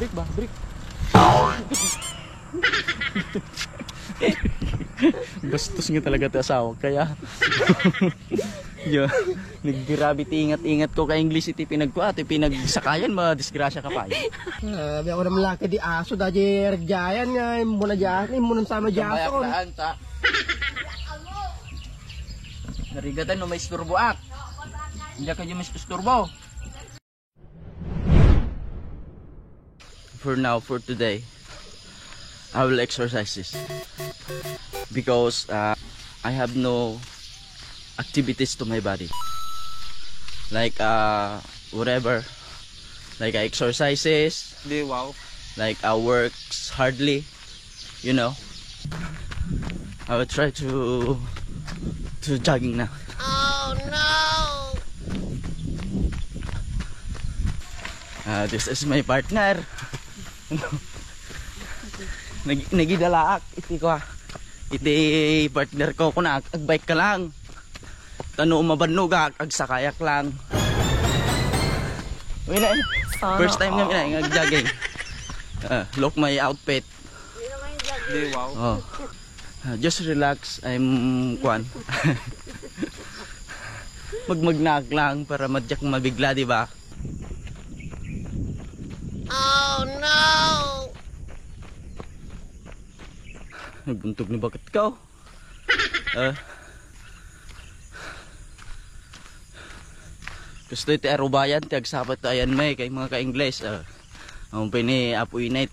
break ba? Break. Bastos nga talaga ito asawa. Kaya, yun, nag-gravity, ingat-ingat ko ka English iti pinagkuha. Iti pinagsakayan, madisgrasya ka pa. Sabi ako naman laki di aso, dahil regjayan nga, muna dyan, muna sama dyan. Bayaklaan ta. Narigatan no may isturbo ak. Hindi ka may isturbo. For now, for today, I will exercise this because I have no activities to my body, like whatever, like I exercises, like I works hardly, you know. I will try to jogging now. Oh no! This is my partner. Nagidalaak iti ko iti partner ko kuna agbike ka lang tano mabannog agsakayak lang. Wala first time nga nag-jogging. Look my outfit. Oh. Just relax, I'm kwan. Magmagnak lang para madyak mabigla, di ba? Oh no! Nagbuntog ni bakit ka? Gusto iti arubayan, ti agsapat ayan may kay mga ka-Ingles. Ang pini apoy night.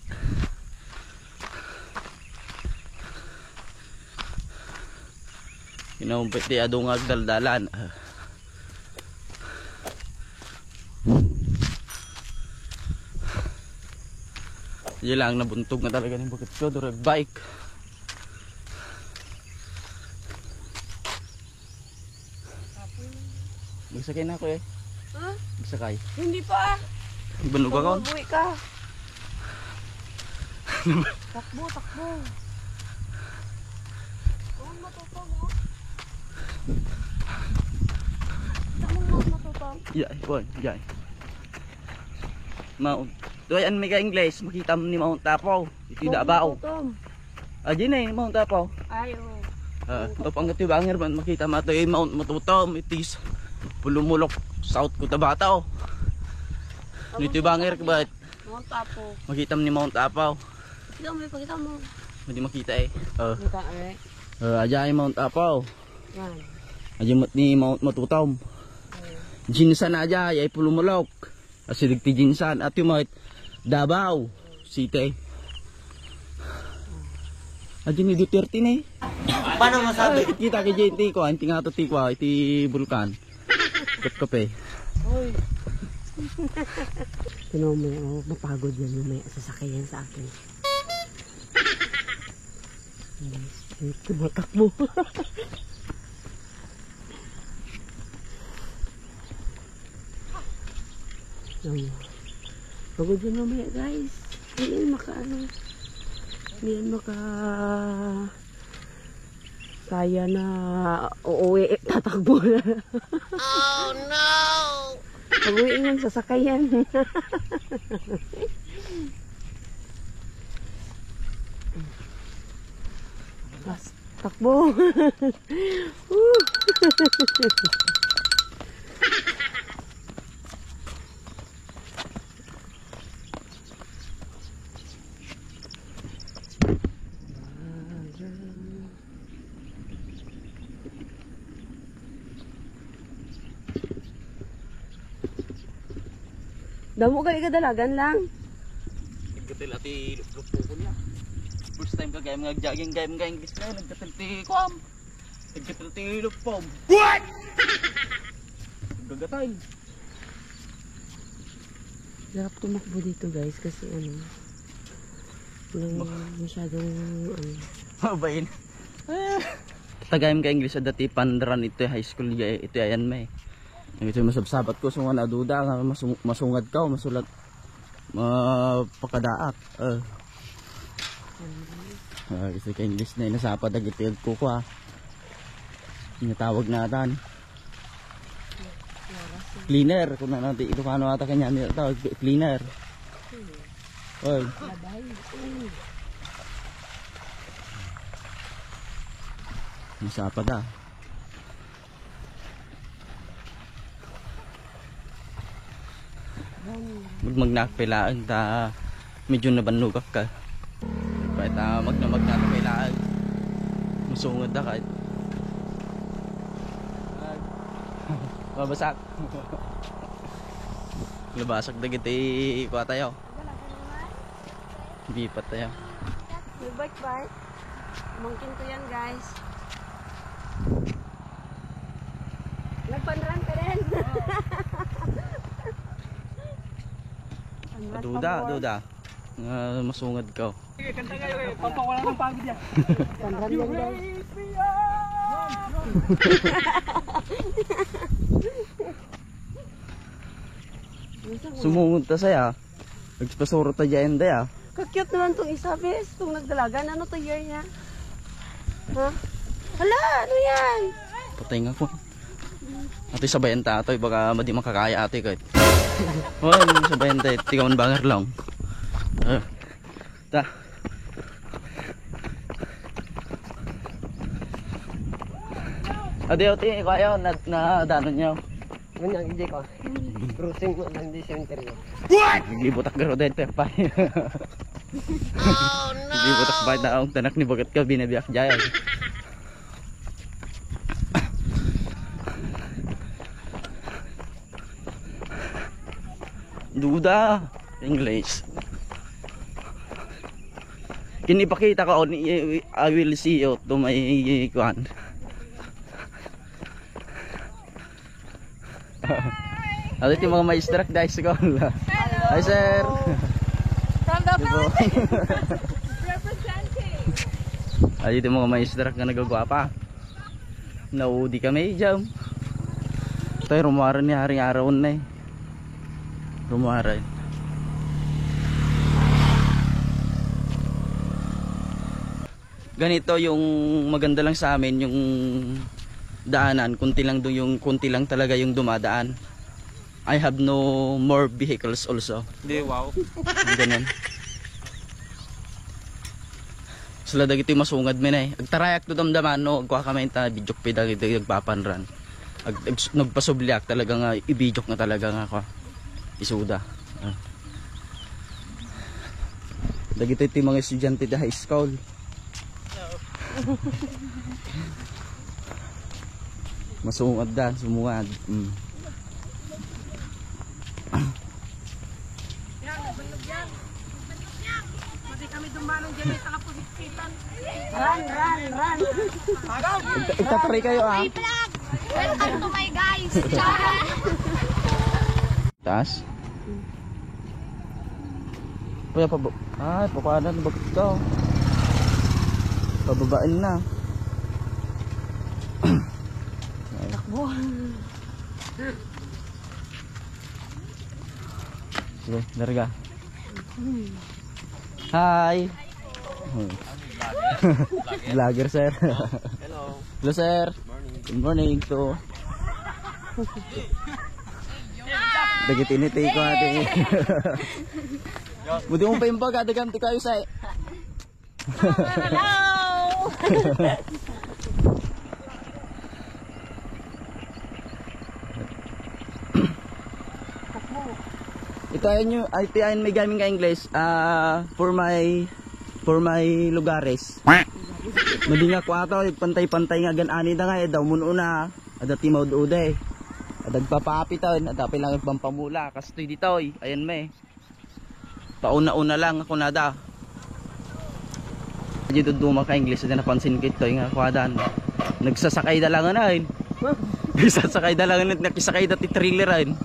Kinumpit ti adungag daldalan. Yun lang, nabuntog na talaga ng bakit ko. Durag bike. Magsakay na ako eh. Ha? Magsakay. Hindi pa. Ibanog ako. Buwi ka. Takbo, takbo. Saan matutong mo? Saan mo matutong? Yeah, bon, yeah. Mount. Tuwayan may ka-Ingles, makita mo ni Mount Tapaw. Iti Dabao. Aji na Mount Tapaw. Ay, oo. Tapang iti banger man makita mo ito Mount Matutom. Itis Pulumulok South Cotabato. Iti banger ka ba? Mount Tapo. Makita mo ni Mount Tapaw. Pakita mo. Hindi makita eh. Kita eh. Aja ay Mount Tapaw. Yan. Aja ni Mount Matutom. Jinsan aja ay Pulumulok. Asidig ti Jinsan at yung mga Davao City. Aja ni Duterte ni. Paano masabi? Kita kay JT ko, anting ato ti ko, iti bulkan. Kape. Oy. Tinuo mo, oh, mapagod yan yung may sasakyan sa akin. Tumatakbo. Pagod yan mamaya guys. Hindi yan maka kaya na uuwi, tatakbo na. Oh no! Pag-uwi ng sasakayan. Takbo. Damo ka ikadalagan lang. Nagkatil ati lupo ko niya. First time ka gayam nag-jogging gayam English na nagkatil ti kuam. Nagkatil ti lupom. What? Gagatay. Sarap tumakbo dito guys kasi walang masyadong Mabayin. Tagayam ka English dati pandran ito high school ito ayan may. Ito masabsabat ko so nga naduda nga masungad ka masulat mapakadaat. Kasi ka English na inasapa dagitig ko ko tinatawag natin cleaner kung na natin ito paano ata kanya tawag cleaner. Oy. Masapa da. Magnakpilaan ta medyo nabanugak ka. Kahit magnakpilaan. Musungod na kahit. Mabasak. Labasak na kita ikuha tayo. Bipat tayo. May bike. Mungkin ko yan, guys. Nagpanran ka rin. Duda. Masungad ka. Kanta kayo eh. Pampawalan ng pagod yan. Panran yan, guys. Sumunod ta saya. Nagpasuro ta dyan da. Ka-cute naman tong isa, bes. Itong nagdalagan. Ano to year niya? Ha? Hala, ano yan? Patay nga ko. Ato'y sabayan ta. Ato'y baka madi makakaya ato'y kahit. Hoy, sabayan ta. Tigawan bangar lang. Ta. Adi, oti, kaya na danon niyo. Ganyan, hindi ko. Cruising mo lang di center ko. Naglibutak garo dahil pepay. Naglibutak ba daong tanak ni bagat ka binabiyak jaya. Duda English. Kini pakita ko I will see you to my kwan. Ano yung mga maestrak dahil sa school? Hi sir! From the Representing! Ano yung mga maestrak na nagagawa pa? Naudi kami dyan. Ito yung rumaran ni haring araw na eh. Rumaran. Ganito yung maganda lang sa amin yung daanan, kunti lang talaga yung dumadaan. I have no more vehicles also. Hindi, wow. Ganun. Sila dagiti masungad men eh. Agtarayak to damdaman no, agkuha kami ta bidyok pida gito agpapanran. Nagpasubliak talaga nga ibidyok na talaga nga ko. Isuda. Dagiti ti mga estudyante da high school. Masungad da, sumungad. Run. Itaparay kayo ah. Welcome to my guys. Taas. Ay, papanan na bakit ka? Pababaan na. Takbo. Sige, larga. Hi. Vlogger sir. Hello. Hello sir. Good morning to. Dagit initi ko ate. Budi mo pa yung bag, adaganti kayo sa. Hello. Ito ayan may gaming ka English for my lugares. Madi nga ko ato, pantay-pantay nga ganani na nga daw muno na. Ada timaw uday. Adag papapiton, atapi lang yung pampamula kastoy dito ayan may. Pauna-una lang ako nada. Dito duma ka English na napansin kito nga kwadan. Nagsasakay da lang na yun. Nagsasakay da lang na nakisakay da ti thriller yun.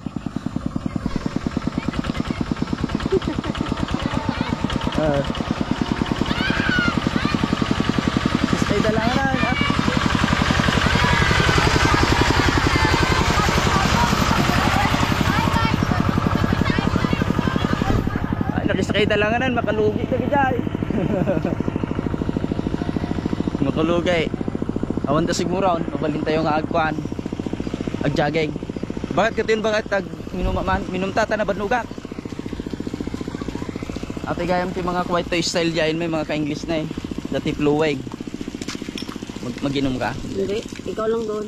Stay da lang na. Ay, nakisakay da lang na, makalugi ka gajay. Makalugay. Awan ta siguro, mabalin tayo nga agkuan. Agjageng. Bakit katin bakit minumta ta na banugak? Ate gayam ti mga white toy style dyan, may mga ka-English na eh. Dati fluweg. Mag-inom ka? Hindi, ikaw lang doon.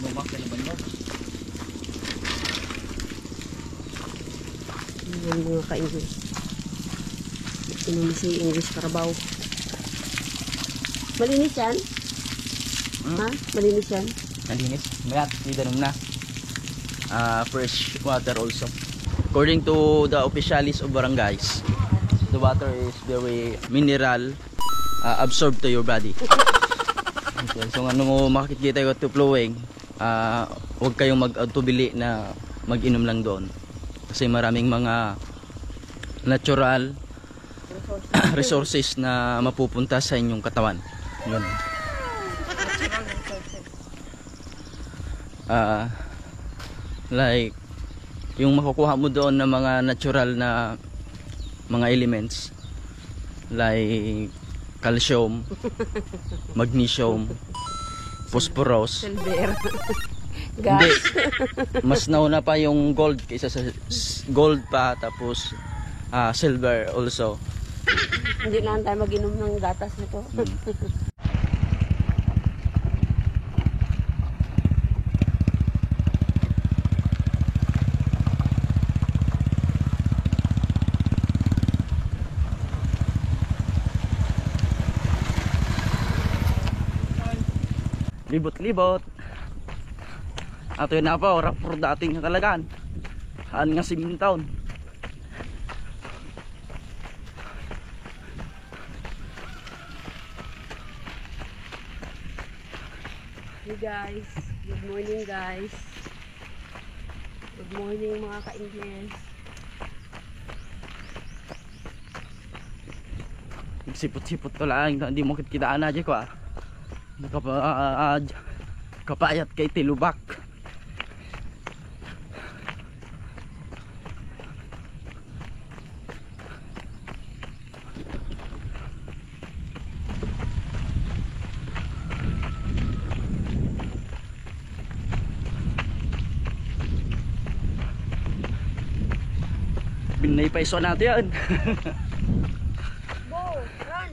Bumak ka naman mo. Yung mga ka-English. Inumin si English Carabao. Malinis yan? Ha? Malinis yan? Nalinis. Mayat, idanom na. Fresh water also. According to the officialis of barangays, the water is very mineral, absorbed to your body. Okay, so ano mo makikita ko to flowing, huwag kayong mag-tubili na mag-inom lang doon. Kasi maraming mga natural resources na mapupunta sa inyong katawan. Ganun. Like yung makukuha mo doon ng mga natural na mga elements like calcium, magnesium, phosphorus. Silver. Hindi, Gas. mas nauna pa yung gold kaysa sa gold pa, tapos silver also. Hindi lang tayo mag-inom ng gatas nito. Libot-libot. Ato yun na po, rapor dating na talagaan. Haan nga simintaon. Hey guys, good morning guys. Good morning mga ka-Ingles. Sipot-sipot ko lang, hindi mo kitaan na dyan ko kapayat kay Tilubak. Binay pa iso natin yan. Go, run!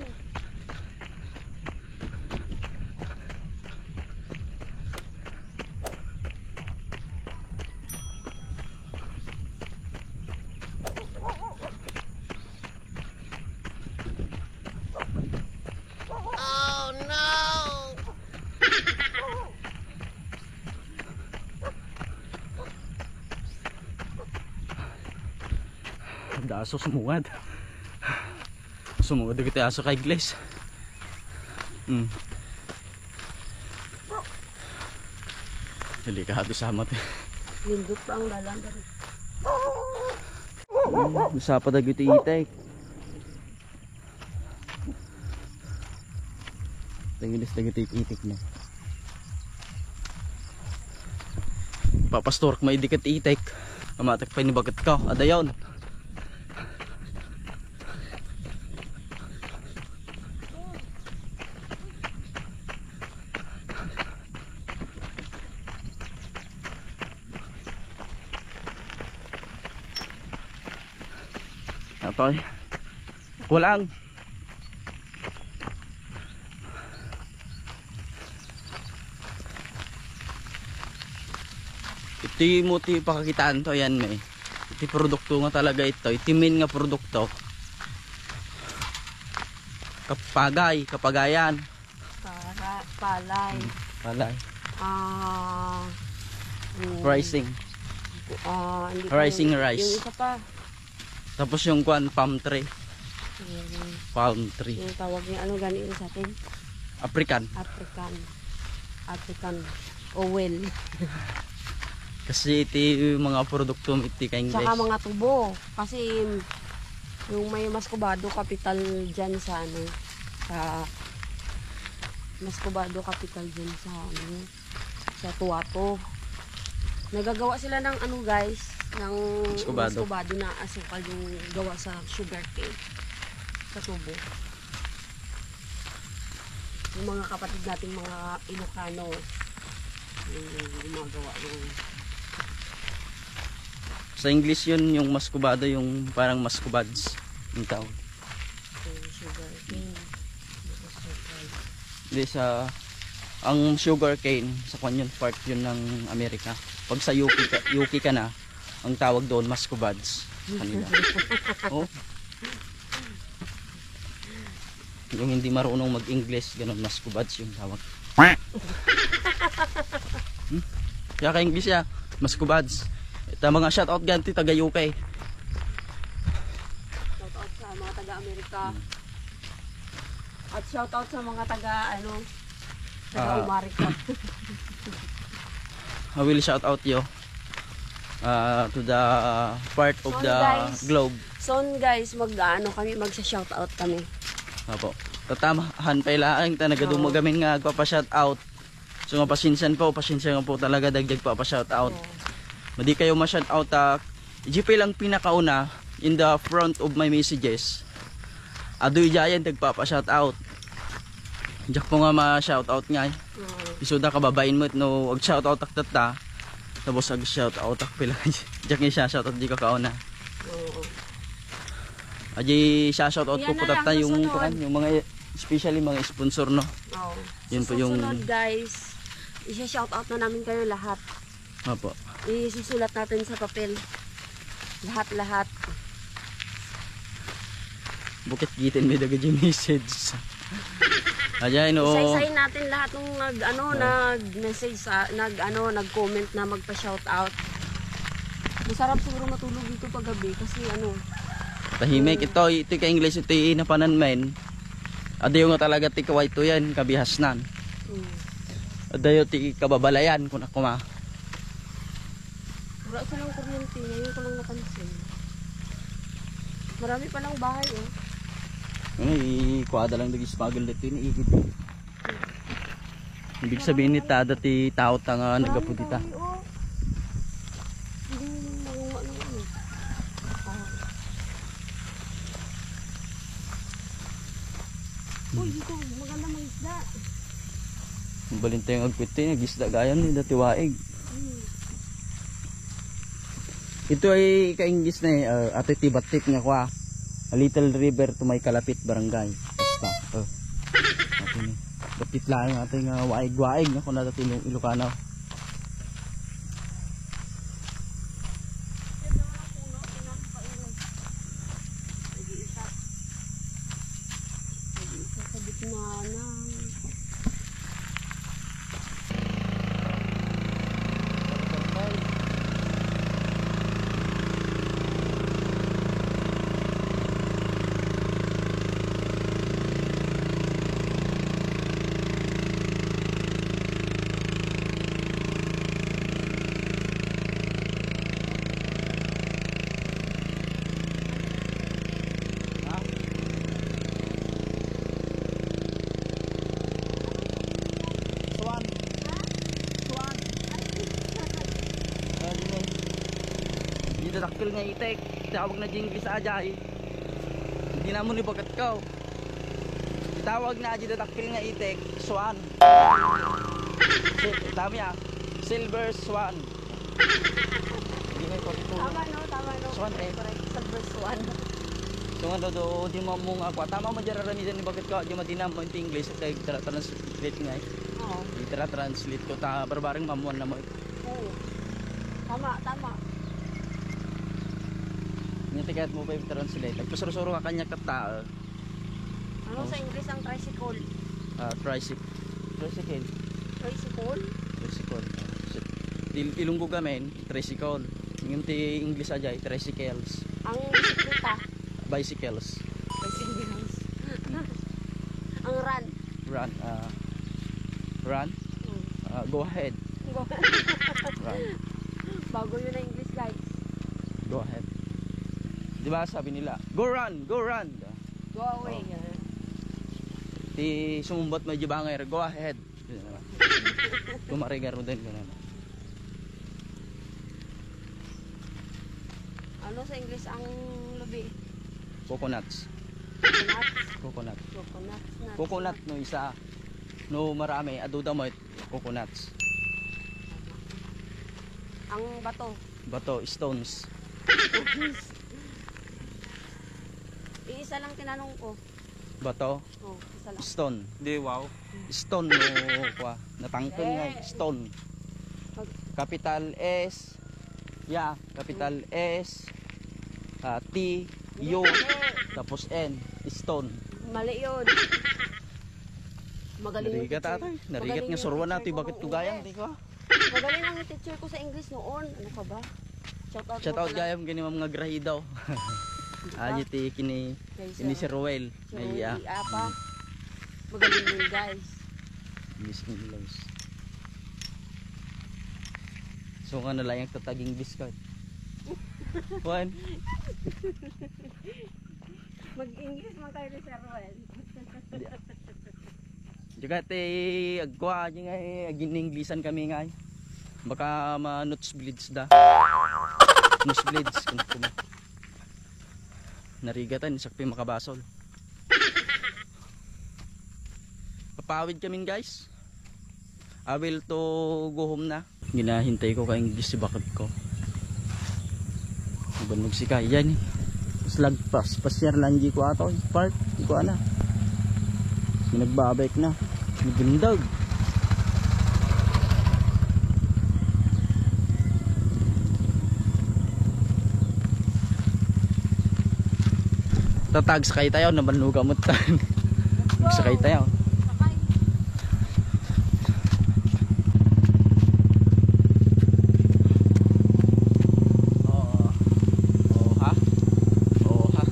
Daso sumungad. Sumungad kita aso kay Glace. Delikado sa amat. Lindot pa ang lalanda. Bisa pa dagiti itek. Tangilis dagiti itik na. Papastork may dikit itek. Amatak pa ni bagat ka. Adayon. Atoy. Kulang. Iti mo ti pakakitaan to yan may. Iti produkto nga talaga ito. Itimin nga produkto. Kapagayan. Palay. Palay. Hindi Rising. Rising rice. Yung isa pa. Tapos yung palm tree. Palm tree. Yung tawag niya, ano ganito sa atin? African. African oil. Kasi iti mga produkto iti ka English. Saka mga tubo. Kasi yung may Mascobado capital dyan sa ano, sa Mascobado capital dyan sa ano, sa Tuato. Nagagawa sila ng ano guys, ng Mascobado na asukal yung gawa sa sugar cane sa tubo. Yung mga kapatid nating mga Ilocano yung gumagawa ng Sa English yun, yung maskubado, yung parang maskubads. Yung tawag. Sugar cane. Hindi sa... Ang sugar cane, sa kwan yun, part yun ng Amerika. Pag sa UK ka na, ang tawag doon, maskubads. Kanila. Oh. Yung hindi marunong mag-English, ganun, maskubads yung tawag. Kaya ka-English ya, maskubads. Ito mga shoutout ganti, taga UK. Shoutout sa mga taga-Amerika. At shoutout sa mga taga-Umarika. I will shout out you to the part of Sorry, the guys. globe. Soon guys, magsa-shoutout kami. Apo. Tatamahan pa ilaan ta nagadumagamin nga agpapa-shout out. So nga pasensyan nga po talaga dagdag pa pa-shout out. Madi kayo ma-shout out GP lang pinakauna in the front of my messages. Adoy jayan dagpapa-shout out. Diyak po nga ma-shout out nga. Isuda ka babain mo no ag shout out ta. Tapos ag shout out pila. Diyak ni siya shout out di ka kauna. Aji siya shout out po Yan na putat lang, yung susunod. yung mga especially mga sponsor no. Oh. Yun po yung- Susunod guys, isa-shoutout na namin kayo lahat. Apo. Isusulat natin sa papel. Lahat-lahat. Bukit gitin may daga yung message. Aja no. Isa-isahin natin lahat ng nag-message nag-comment na magpa-shoutout. Masarap siguro matulog dito paggabi kasi Tahimik ito ka English ito inapanan men. Adayo nga talaga ti kaway to yan kabihasnan. Adayo ti kababalayan kun ako ma. Wala silang kuryente, ngayon ko lang napansin. Marami palang bahay Ay, kuada lang dagi smuggle dito iniigid. Ibig sabihin ni tada ti tao nga nagapudita. Hindi mangunga ng Uy, dito, maganda mga isda. Balintay ang agpiti, nagisda gayan ni dati waig. Ito ay kainggis na ate tibatik nga kwa. A little river to may kalapit barangay. Basta. Ate ni. Batit lang ang ating waig-waig nga kung dati yung Ilocano. Sa gitna ng... Dakil nga itek, tawag na jinglis ajay. Hindi na mo ni bagat ko. Tawag na aji dakil nga itek, swan. Dami silver swan. Hindi may pagtulo. Tama no. Swan Correct, sa verse 1. So nga do di mo mong ako. Tama mo jararami din ni bagat ko, di madinam mo in English at translate nga. Oo. Translate ko ta barbareng mamuan na mo. Oo. Tama. Yung ticket mo pa i-translate. Nagpasuro-suro ka kanya kata. Ano sa English ang tricycle? Tricycle. Tricycle? Tricycle. Ilunggo gamen, tricycle. Yung ti English ajay, tricycles. Ang bisikleta? Bicycles. Bicycles. Ang run? Run. Go ahead. Run. Bago yun na English guys. Go ahead. Di ba sabi nila, go run. Go away. Ti sumumbat may jibangay, go ahead. Kumarigar din ganun. Ano sa English ang lubi? Coconuts. Coconut. Coconut no isa. No marami, aduda mo coconuts. Ang bato. Bato, stones. Iisa lang tinanong ko. Bato, Oh, isa lang. stone. Di, wow. Stone mo kwa. Natangkon nga, stone. Capital S. Yeah, capital S. T, U, tapos N. Stone. Mali yun. Magaling yung Narigat teacher. atay. Narigat Magaling nga yung surwan teacher natin. ko Bakit nung ko gayang? English. Di ko. Magaling ang teacher ko sa English noon. Ano ka ba? Shout out, Shout out gayam gani mga grahi daw. Ayo ti kini si Roel. Ay Apa. Magaling yun guys. English English. So nga na lang yung tataging discount. Juan. Mag-English man tayo sa Roel. Juga te agwa nga agin Englishan kami nga. Baka ma-nuts bleeds da. Nuts bleeds kung narigatan sakpi makabasol. Papawid kami guys. I will to go home na. Ginahintay ko ka English si bakit ko. Ibanog si kaya ni. Slag pas pasyar lang di ko ato part di ko ana. Nagbabike na. Nagundag. Tatag sakay tayo nabanuga mo tan. Sakay tayo. Sakay. Oo. Oo ha. Oo ha.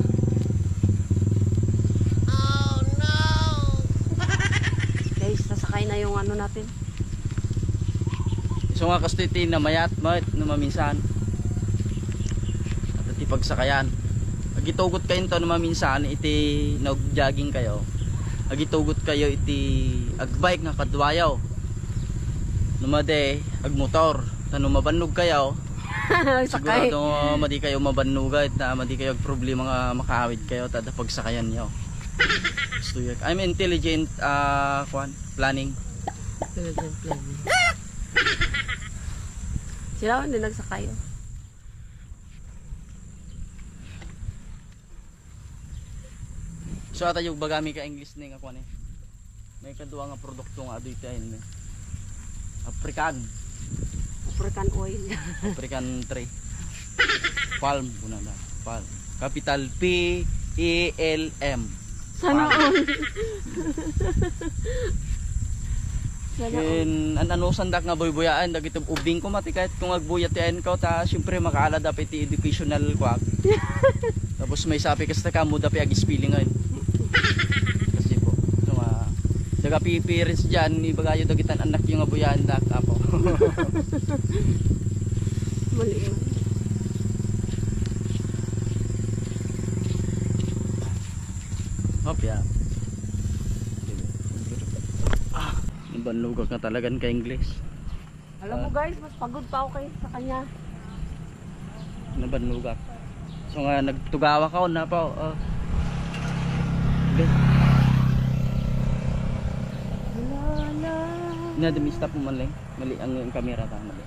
Guys, sasakay na yung ano natin. So nga kastiti na mayat na maminsan. At iti pagsakayan. Agitugot kayo ito na maminsan iti nag-jogging kayo. Agitugot kayo iti agbike nga kadwayaw. Numade agmotor. Tano mabannog kayo. Sakay. Sigurado madi kayo mabannugat na madi kayo problema nga makawid kayo tada pagsakayan niyo. Gusto yun. I'm intelligent planning. Talagang plan. Sila hindi nagsakay. So ata yung bagami ka English ni nga kuan eh. May kadua nga produkto nga adoy tayo African African oil. African tree. Palm kuna na. Palm. Capital P E L M. Sana all. Sana all. Ken ano sandak nga boy-boyaan dagiti ubing ko mati kahit kung agbuyat ko ta syempre makaala dapat iti educational kwak. Tapos may sapi kasi ka mo dapat ag spelling ngayon. Kasi po so daga pipiris diyan ibagayo dagitan anak yung abuyaan dak apo. Mali yun. Hop ya. Nabanlugak na talagan ka English. Alam mo guys, mas pagod pa ako kay sa kanya. Nabanlugak. So nga nagtugawa ka na pa. Okay. Na demi stop mo man lang. Mali ang camera ta mali.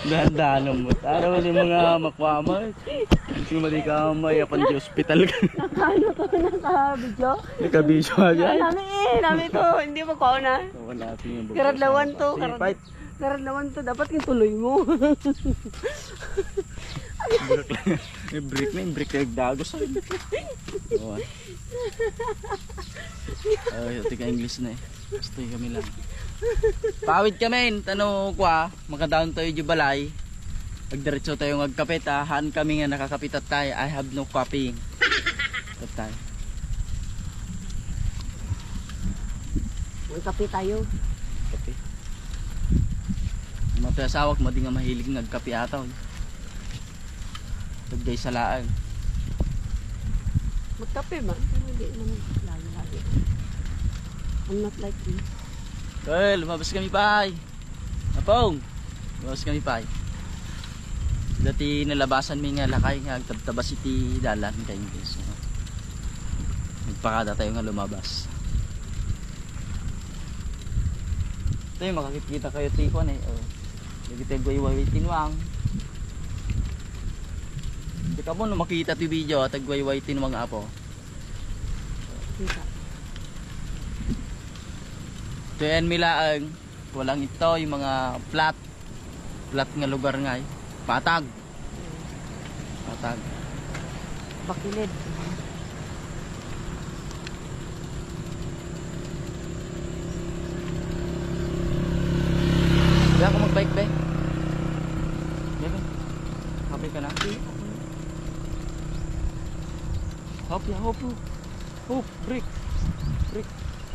Dahan-dahan mo. Tara mo mga makwama. Hindi mali ka may apan di hospital ka. Ano to? Naka-video? Naka-video agad. Nami to. Hindi mo ko na. Wala natin yung bukas. Karadlawan to. Fight. Karadlawan to. Dapat yung tuloy mo. May break na yung break na nagdagos. Oo. Ay, ito ka English na eh. Gusto kami lang. Pawid kami, tanong ko makadaon tayo di balay. Agdiretso tayo ngagkapit haan kami nga nakakapit at tayo. I have no copying. At tayo. Magkape tayo. Kape. Mga asawak mo di nga mahilig ngagkape ataw. Tagday sa laan. Magkape ba? Hindi naman lagi. I'm not like you. Well, lumabas kami pay. Apong. Lumabas kami pay. Dati nalabasan mi nga lakay nga agtabtabas iti dalan kay English. Nagpakada tayo nga lumabas. Ito yung makakikita kayo tikon eh. Oh. Lagi tayo guwaywaitin wang. Di ka mo no makita ti video tagwaywaitin wang apo. Kita. Ito yan milaang. Walang ito yung mga flat nga lugar nga eh. Patag. Patag. Bakilid. Kaya ako mag-bike ba? Bebe. Happy ka na? Hop ya, hop. Hop, break. Break.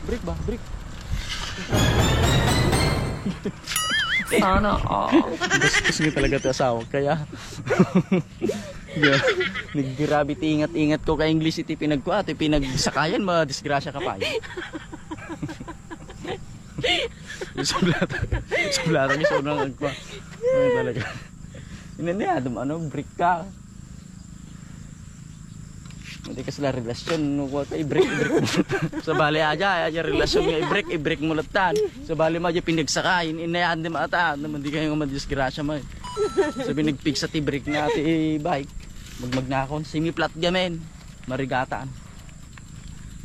Break ba? Break. Sana Gusto nga talaga ito asawa. Kaya yeah. Nag-gravity ingat-ingat ko kay English iti pinagkuha. Iti pinagsakayan mo, disgrasya ka pa. Sublata niya sa unang agpa. Ano talaga. Inaniyadam, break ka. Hindi ka sila relasyon. I-break mo. Sa bali aja, relasyon nga i-break mo latan. Sa bali mo aja pinagsakayin. Inayadam ata. Hindi kayo nga madisgrasya mo. Sabi nag-fix at i-break na ati bike. Magmagnakon. Semi-flat gamen. Marigataan.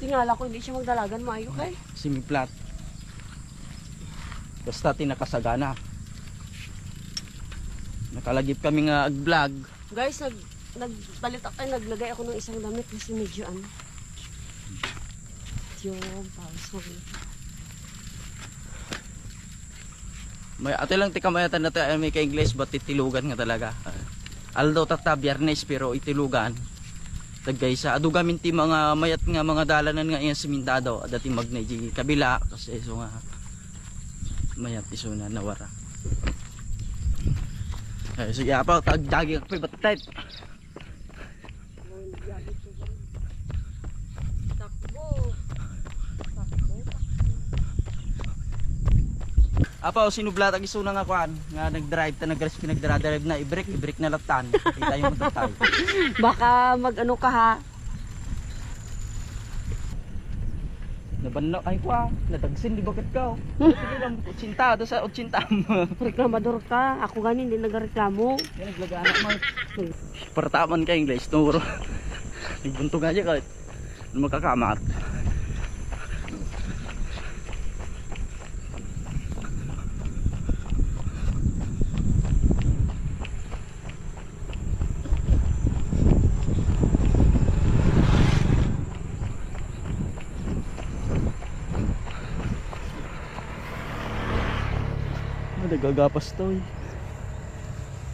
tingala ko hindi siya magdalagan maayo kay. Semi-flat. Basta tinakasagana. Nakalagip kami nga ag-vlog. Guys, nagpalit ako, naglagay ako ng isang damit kasi medyo yung paus mo. May ate lang tikamayatan na tayo may ka-English but titilugan nga talaga. Aldo tata biyernes pero itilugan. Tagay sa adu gamin ti mga mayat nga mga dalanan nga iyan simintado dati magneji kabila kasi so nga mayat iso na nawara. Ay sige apa tagjagi ka pa batet. Apa sinublat ang isuna nga kuan nga nag-drive ta nag-res pinagdara-drive na i-break na latan. Kita yung matatay. Baka mag-ano ka ha. Nabanno ay kwa, natagsin di bakit ka? Sige lang 80 do sa 80. Reklamador ka. Ako ganin hindi nagreklamo. Yan naglaga anak mo. Pertaman ka English turo. Nagbuntog aja kahit makakamat. Nagagapas to eh.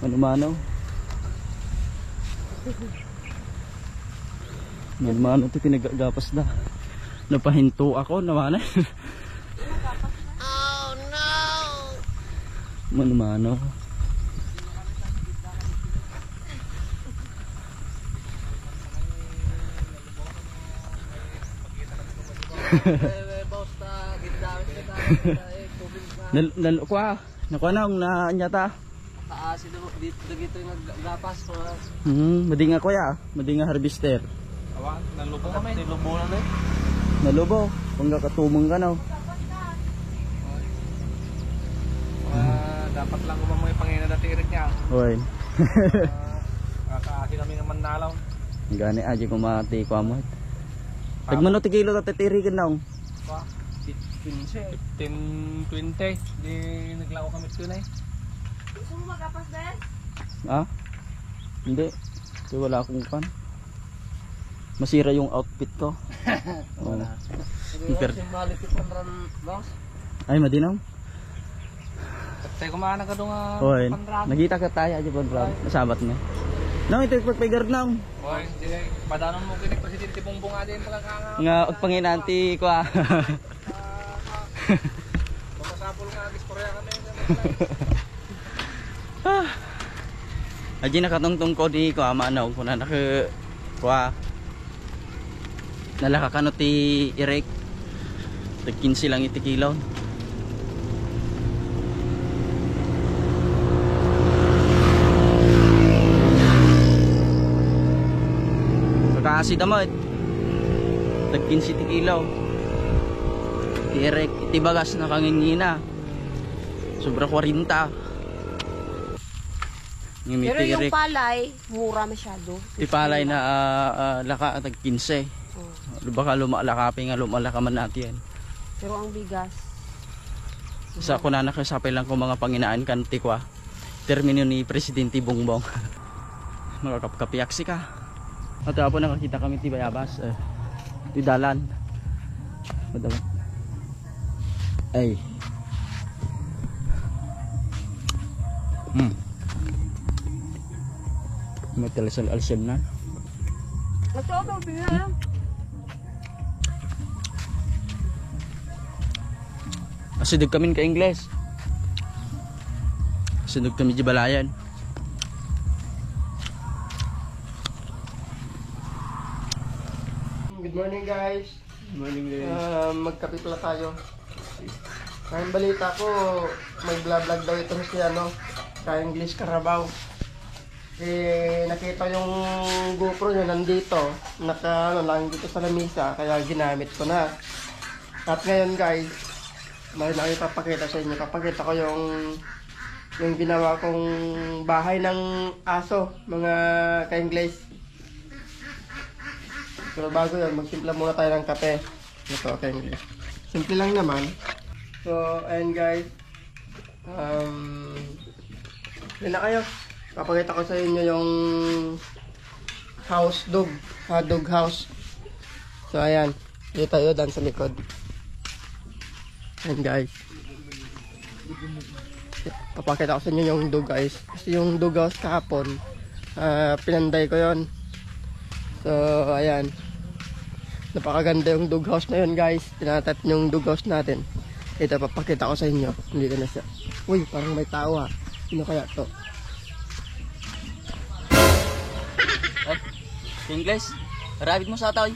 Mano-mano. Mano-mano ito pinagagapas na. Napahinto ako naman eh. Oh no! Mano-mano. Nakuha na nyata. Dito yung naggapas. Madinga kuya, madinga harvester. Awan, nalubo kami. Nalubo na rin. Nalubo, pangga katumong ka na. Dapat lang kung mga pangina na tirik niya. Hoy. Kakaasi kami ng Manalaw. Gani aja kumati ko mo. Tagmano ti kilo ta titirikan na. 10-20. Di naglako kami ito na eh. Gusto mo magapas din? Ah? Hindi. Kasi wala akong pan. Masira yung outfit ko. Oh. Ay, madinaw. Tayo kumana ka doon Hoy. Nagita ka tayo aja bon sabat mo. Nang ito pagpigard nang. Hoy, padanon mo kini presidente Bongbong ade yung pagkakanga. Nga pagpanginanti ko ah. Pasapol nga istorya kami. Aji nakatungtong ko di ko amanaw ko na kwa nalaka kano ti irek tag 15 lang iti kilo. Kakasi damot tag 15 ti kilo. Irek iti bagas na kangingina Sobra 40. Yung Pero yung mitirik. palay, mura masyado. Ti palay na laka tag 15. Oh. Baka lumalakapi nga lumalaka man natin. Pero ang bigas, Sa kuna nakasapay lang ko mga panginaan kan tikwa. Termino ni Presidente Bongbong. Makakapkapiyaksi ka. At po nakakita kami ti Bayabas. Ti dalan. Madama. Ay. May teleson alsem na. ito ba bigas? Asidog kami ka Ingles. Asidog kami di balayan. Good morning guys. Good morning Magkape pala tayo. Ang balita ko, may vlog daw ito si ka-English Carabao. Nakita yung GoPro niya nandito. Lang dito sa lamisa, kaya ginamit ko na. At ngayon guys, may nakipapakita sa inyo. Papakita ko yung ginawa kong bahay ng aso, mga ka-English. Pero bago yun, magsimpla muna tayo ng kape. Ito, ka-English. Simple lang naman. So, ayan guys. Yun na kayo. Papakita ko sa inyo yung house dog. Dog house. So, ayan. Dito yun, dan sa likod. Ayan guys. Papakita ko sa inyo yung dog guys. Kasi yung dog house kahapon, pinanday ko yon. So, ayan. Napakaganda yung dog house na yun guys. Tinatat yung dog house natin. Ito, papakita ko sa inyo. Hindi na siya. Uy, parang may tao ha. Sino kaya to? Ingles. Rabbit mo sa ataw. Ay,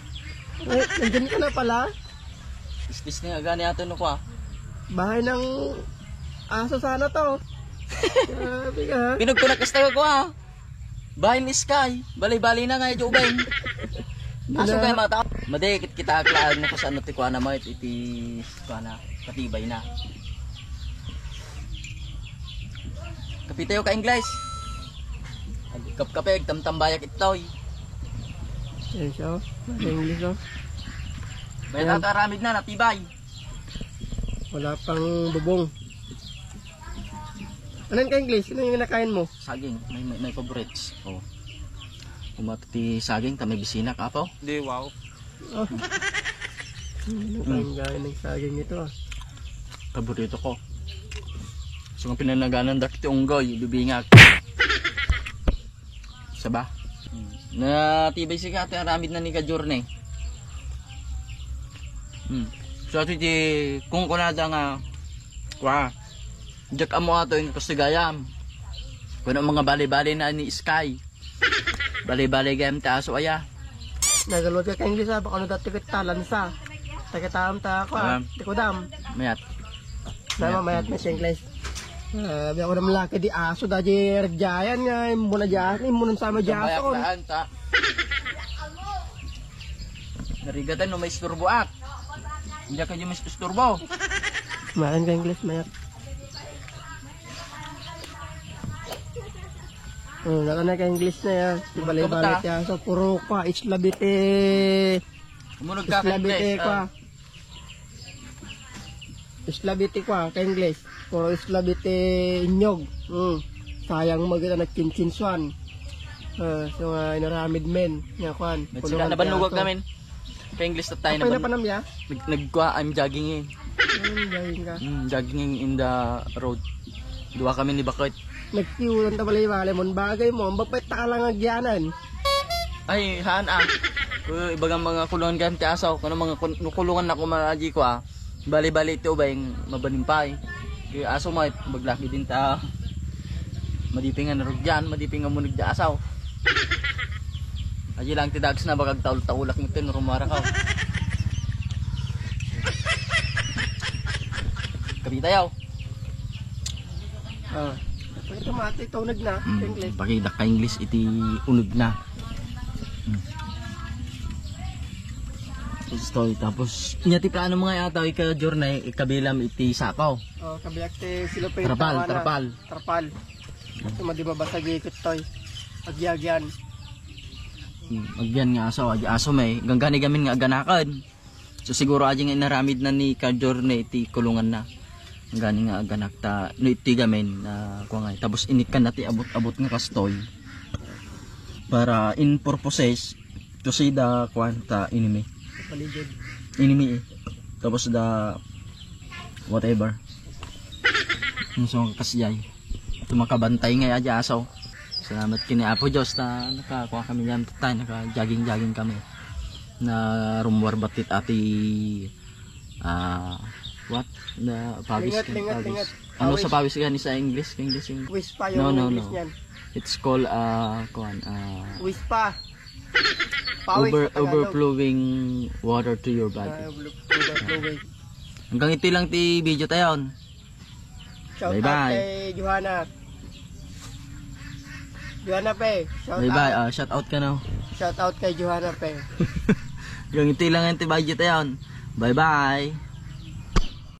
nandyan ka na pala. Istis na gani ato no ko. Bahay ng aso sana to. Grabe ka ha. Pinagpunakastayo ko ha. Bahay ni Sky. Balay-balay na nga yung ubayin. Aso kayo mata. Madikit kita aklaan mo ko sa ano ti kuana mo iti kuana katibay na. Kapitayo ka Ingles. Kap-kapeg tamtambayak itoy. Ayan siya oh. English oh. May tataramid na natibay. Wala pang bubong. Anong ka-English? Ano yung nakain mo? Saging, may favorites. Oh. Kumati saging, may bisina ka po. Hindi, wow. Oh. Ang gaya ng saging ito ah. Paborito ko. So nga pinanaganan dakiti unggoy, bibingak. Saba. Natibay si Kate aramid na ni Kajorne. So ato di kung kunada nga kwa. Jak amo ato yung kastigayam. Kuno mga bali-bali na ni Sky. Bali-bali gayam ta aso aya. Nagalod ka ka-English ah. Baka ano dati talan sa. Takitam ta ako ah. Tikudam. Mayat. Nama mayat na siya English. Sabi ako naman laki di aso dahil ragjayan nga. Muna dyan. Muna sama dyan Bayak ako. daan ta. Narigatan no may isturbo ak. Hindi ka yung may isturbo. Maran ka English mayat. Naka na ka English na yan. Balay-balay yan. So puro ka. Islabite. Umunog ka Islabite Ingles. ka. Islabite ka English. Puro islabite inyog. Sayang maganda na kinsinsuan. So inaramid men. Nga kwan. Sila nabanugag namin. Kay English na tayo Kapay na naban. panamya. Nagkuha, I'm jogging Gawin ka. jogging in the road. Dua kami ni Bakit. Nagtiulan ta balay-balay mo. Bagay mo. Ang bapay takalang agyanan. Ay, haan ah. Kung ibagang mga kulungan kan ti asaw, kung mga kulungan na kumaraji ko ah. Bali-bali ito ba yung mabanimpay. Kaya aso mo, baglaki din ta. Madipingan na rugyan, madipingan mo nagda asaw. Aji lang ti dags na bagag taul-taulak mo tin rumara ka. Kabitayaw. Ito mati, tunag na. English. Pakida ka English iti unog na. Stoy. Tapos, niya ti plano mga yata, ika journey, ikabilam iti sakaw. Oh, kabiyak ti silupin. Trapal. Ito madi mabasag ikot toy. Agyagyan. Agyan nga aso, aso may, ganggani gamin nga aganakan. So siguro aja nga inaramid na ni ka journey, iti kulungan na. Gani nga aganak ta, no iti gamin, kuha nga. Tapos inikan nati abot-abot nga kastoy. Para in purposes, to see the kwanta enemy. Paligid. Enemy eh. Tapos the whatever. Yung so kasiyay. Tumakabantay nga aja asaw. Salamat kini Apo Diyos na nakakuha kami yan tayo, naka-jogging kami. Na rumwar batit ati what? Na pawis Lingat, kan, lingat, pawis. lingat. Ano Pawis. sa pawis yan sa English? English yung Wispa No, yung no, English no. niyan. It's called Wispa. Pawis sa Tagalog. overflowing water to your body. Overflowing. Hanggang ito lang ti video tayo. Shout out Bye-bye. kay Johanna. Johanna Pe. Bye bye. Shout out ka na. Shout out kay Johanna Pe. Hanggang ito lang ang ti video tayo. Bye bye.